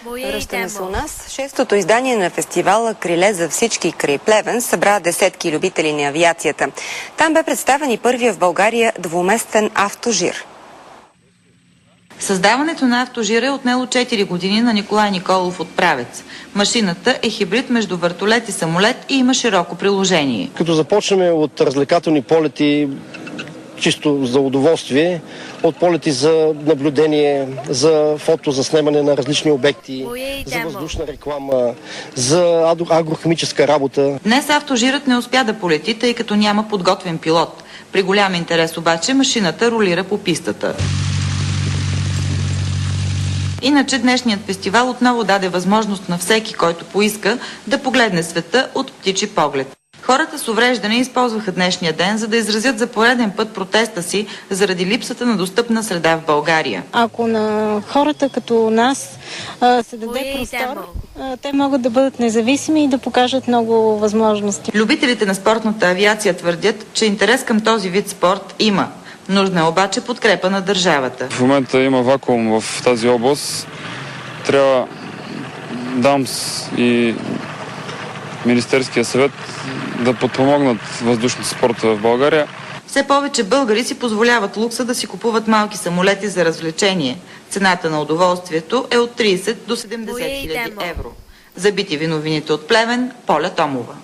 Връщаме се у нас. Шестото издание на фестивала "Криле за всички" край Плевен събра десетки любители на авиацията. Там бе представен и първия в България двуместен автожир. Създаването на автожира е отнело 4 години на Николай Николов от Правец. Машината е хибрид между вертолет и самолет и има широко приложение. Като започнем от развлекателни полети, чисто за удоволствие, от полети за наблюдение, за фото, за снимане на различни обекти, за въздушна реклама, за агрохимическа работа. Днес автожирът не успя да полети, тъй като няма подготвен пилот. При голям интерес обаче машината ролира по пистата. Иначе днешният фестивал отново даде възможност на всеки, който поиска, да погледне света от птичи поглед. Хората с увреждане използваха днешния ден, за да изразят за пореден път протеста си заради липсата на достъпна среда в България. Ако на хората като нас се даде простор, те могат да бъдат независими и да покажат много възможности. Любителите на спортната авиация твърдят, че интерес към този вид спорт има. Нужна е обаче подкрепа на държавата. В момента има вакуум в тази област. Трябва ДАМС и Министерския съвет да подпомогнат въздушния спорт в България. Все повече българи си позволяват лукса да си купуват малки самолети за развлечение. Цената на удоволствието е от 30 до 70 хиляди евро. За BTV новините от Плевен, Поля Томова.